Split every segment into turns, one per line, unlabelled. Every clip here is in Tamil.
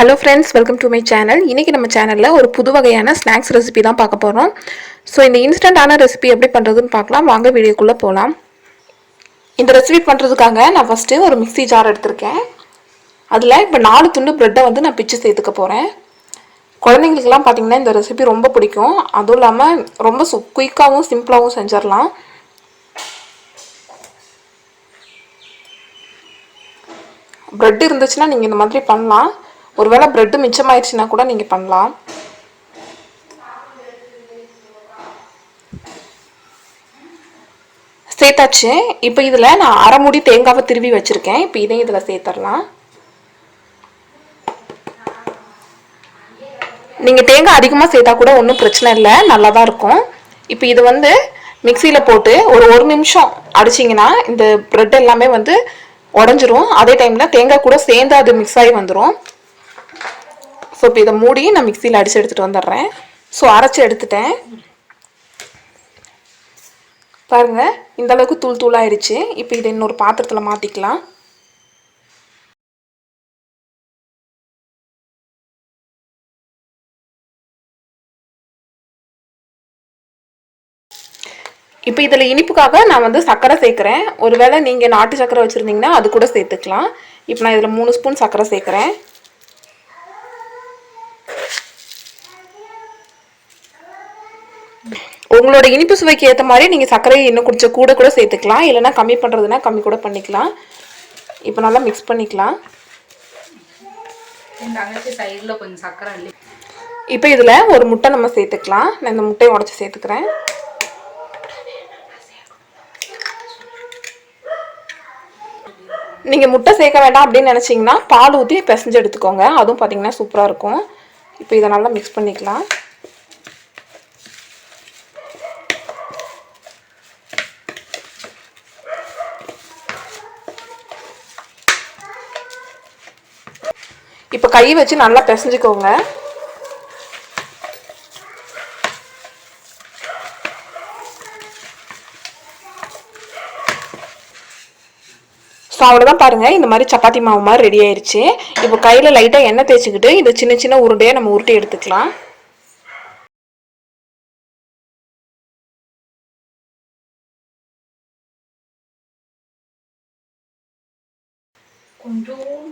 Hello friends, welcome to my channel. இன்னைக்கு நம்ம சேனல்ல ஒரு புது வகையான ஸ்நாக்ஸ் ரெசிபி தான் பார்க்க போறோம். சோ இந்த இன்ஸ்டன்டான ரெசிபி எப்படி பண்றதுன்னு பார்க்கலாம். வாங்க வீடியோக்குள்ள போலாம். இந்த ரெசிபி பண்றதுக்காக நான் ஃபர்ஸ்ட் ஒரு மிக்ஸி ஜார் எடுத்துர்க்கேன். அதுல இப்ப 4 துண்டு பிரெட்டை வந்து நான் பிச்சு சேர்த்துக்க போறேன். குழந்தைகளுக்குலாம் பாத்தீங்கன்னா இந்த ரெசிபி ரொம்ப பிடிக்கும். அதுவும் இல்லாம ரொம்ப குயிக்காவும் சிம்பிளாவும் செஞ்சிரலாம். பிரெட் இருந்துச்சுன்னா நீங்க இந்த மாதிரி பண்ணலாம். ஒருவேளை பிரெட் மிச்சமாயிருச்சுனா கூட நீங்க பண்ணலாம். சேர்த்தாச்சு. இப்போ இதுல நான் அரை மூடி தேங்காவை திருவி வச்சிருக்கேன். இப்போ இதையும் இதுல சேர்த்தறலாம். நீங்க தேங்காய் அதிகமா சேர்த்தா கூட ஒன்றும் பிரச்சனை இல்லை, நல்லா தான் இருக்கும். இப்போ இது வந்து மிக்சியில போட்டு ஒரு நிமிஷம் அடிச்சிங்கன்னா இந்த பிரெட் எல்லாமே வந்து உடஞ்சிரும். அதே டைம்ல தேங்காய் கூட சேர்ந்து அது மிக்ஸ் ஆகி வந்துடும். ஸோ இப்போ இதை மூடி நான் மிக்சியில் அடித்து எடுத்துகிட்டு வந்துடுறேன். ஸோ அரைச்சி எடுத்துட்டேன். பாருங்கள், இந்த அளவுக்கு தூள் தூளாகிடுச்சு. இப்போ இதை இன்னொரு பாத்திரத்தில் மாற்றிக்கலாம். இப்போ இதில் இனிப்புக்காக நான் வந்து சர்க்கரை சேர்க்குறேன். ஒருவேளை நீங்கள் நாட்டு சர்க்கரை வச்சுருந்தீங்கன்னா அது கூட சேர்த்துக்கலாம். இப்போ நான் இதில் 3 ஸ்பூன் சர்க்கரை சேர்க்குறேன். உங்களோட இனிப்பு சுவைக்கு ஏற்ற மாதிரி நீங்கள் சர்க்கரையை இன்னும் கொஞ்சம் கூட சேர்த்துக்கலாம். இல்லைனா கம்மி பண்ணுறதுனா கம்மி கூட பண்ணிக்கலாம். இப்போ நல்லா மிக்ஸ் பண்ணிக்கலாம். இப்போ இதில் ஒரு முட்டை நம்ம சேர்த்துக்கலாம். நான் இந்த முட்டையை உடச்சி சேர்த்துக்கிறேன். நீங்கள் முட்டை சேர்க்க வேண்டாம் அப்படின்னு நினச்சிங்கன்னா பால் ஊற்றி பிசைஞ்சு எடுத்துக்கோங்க. அதுவும் பார்த்தீங்கன்னா சூப்பராக இருக்கும். இப்போ இதை நல்லா மிக்ஸ் பண்ணிக்கலாம். இப்போ கை வச்சு நல்லா பிசைஞ்சுக்கோங்க. ஸோ அவ்வளோதான், பாருங்கள், இந்த மாதிரி சப்பாத்தி மாவு மாதிரி ரெடி ஆயிடுச்சு. இப்போ கையில் லைட்டாக எண்ணெய் தேய்ச்சிக்கிட்டு இதை சின்ன சின்ன உருண்டையாக நம்ம உருட்டி எடுத்துக்கலாம்.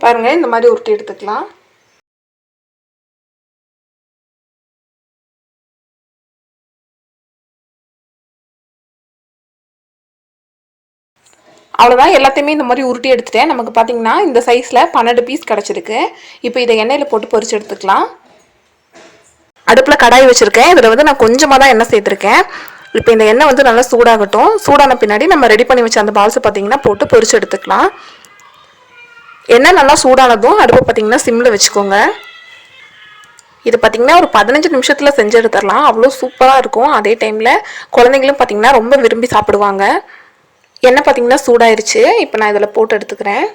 பாருங்கள், இந்த மாதிரி உருட்டி எடுத்துக்கலாம். அவ்வளோதான், எல்லாத்தையுமே இந்த மாதிரி உருட்டி எடுத்துட்டேன். நமக்கு பார்த்தீங்கன்னா இந்த சைஸில் 12 பீஸ் கிடச்சிருக்கு. இப்போ இதை எண்ணெயில் போட்டு பொரிச்சு எடுத்துக்கலாம். அடுப்பில் கடாய் வச்சுருக்கேன். இதில் வந்து நான் கொஞ்சமாக தான் எண்ணெய் சேர்த்துருக்கேன். இப்போ இந்த எண்ணெய் வந்து நல்லா சூடாகட்டும். சூடான பின்னாடி நம்ம ரெடி பண்ணி வச்ச அந்த பால்ஸை பார்த்தீங்கன்னா போட்டு பொரிச்சு எடுத்துக்கலாம். எண்ணெய் நல்லா சூடானதும் அடுப்பை பார்த்தீங்கன்னா சிம்மில் வச்சுக்கோங்க. இது பார்த்தீங்கன்னா ஒரு 15 நிமிஷத்தில் செஞ்சு எடுத்துடலாம். அவ்வளோ சூப்பராக இருக்கும். அதே டைமில் குழந்தைங்களும் பார்த்தீங்கன்னா ரொம்ப விரும்பி சாப்பிடுவாங்க. எண்ணெய் பார்த்தீங்கன்னா சூடாயிருச்சு. இப்போ நான் இதில் போட்டு எடுத்துக்கிறேன்.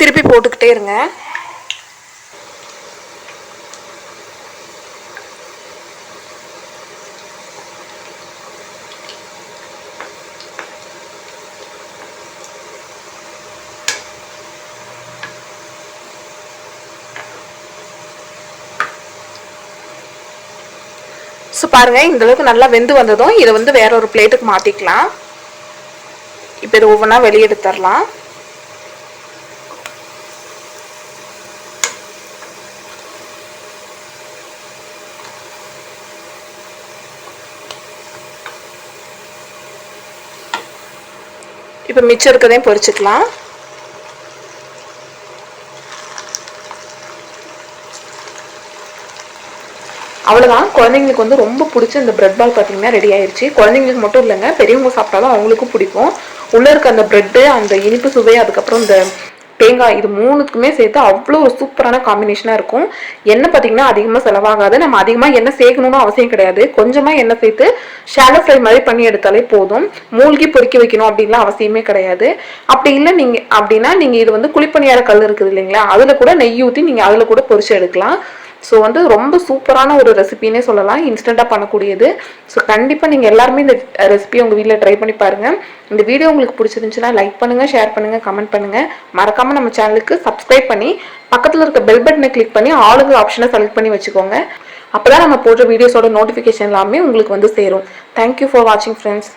திருப்பி போட்டுக்கிட்டே இருங்க. ஸோ பாருங்கள், இந்த அளவுக்கு நல்லா வெந்து வந்ததும் இதை வந்து வேற ஒரு பிளேட்டுக்கு மாற்றிக்கலாம். இப்போ இதை ஒவ்வொன்றா வெளியே எடுத்துடலாம். இப்போ மிச்சம் இருக்கதையும் பொரிச்சுக்கலாம். அவ்வளோதான், குழந்தைங்களுக்கு வந்து ரொம்ப பிடிச்ச இந்த பிரெட் பால் பார்த்தீங்கன்னா ரெடி ஆயிடுச்சு. குழந்தைங்களுக்கு மட்டும் இல்லைங்க, பெரியவங்க சாப்பிட்டாலும் அவங்களுக்கும் பிடிக்கும். உள்ளே இருக்க அந்த பிரெட்டு, அந்த இனிப்பு சுவை, அதுக்கப்புறம் இந்த தேங்காய், இது மூணுக்குமே சேர்த்து அவ்வளோ ஒரு சூப்பரான காம்பினேஷனாக இருக்கும். எண்ணெய் பார்த்தீங்கன்னா அதிகமாக செலவாகாது. நம்ம அதிகமாக எண்ணெய் சேர்க்கணும்னு அவசியம் கிடையாது. கொஞ்சமாக எண்ணெய் சேர்த்து ஷாலோ ஃப்ரை மாதிரி பண்ணி எடுத்தாலே போதும். மூழ்கி பொரிக்க வைக்கணும் அப்படின்லாம் அவசியமே கிடையாது. அப்படி இல்லை நீங்கள் அப்படின்னா நீங்கள் இது வந்து குழிப்பணியார கல் இருக்குது இல்லைங்களா, அதில் கூட நெய் ஊற்றி நீங்கள் அதில் கூட பொரிச்சு எடுக்கலாம். ஸோ வந்து ரொம்ப சூப்பரான ஒரு ரெசிபின்னே சொல்லலாம், இன்ஸ்டண்ட்டாக பண்ணக்கூடியது. ஸோ கண்டிப்பாக நீங்கள் எல்லாருமே இந்த ரெசிபியை உங்கள் வீட்டில் ட்ரை பண்ணி பாருங்கள். இந்த வீடியோ உங்களுக்கு பிடிச்சிருந்துச்சுன்னா லைக் பண்ணுங்கள், ஷேர் பண்ணுங்கள், கமெண்ட் பண்ணுங்கள். மறக்காமல் நம்ம சேனலுக்கு சப்ஸ்கிரைப் பண்ணி பக்கத்தில் இருக்க பெல் பட்டனை கிளிக் பண்ணி ஆளுங்க ஆப்ஷனை செலக்ட் பண்ணி வச்சுக்கோங்க. அப்போ தான் நம்ம போடுற வீடியோஸோட நோட்டிஃபிகேஷன் எல்லாமே உங்களுக்கு வந்து சேரும். தேங்க்யூ ஃபார் வாட்சிங் ஃப்ரெண்ட்ஸ்.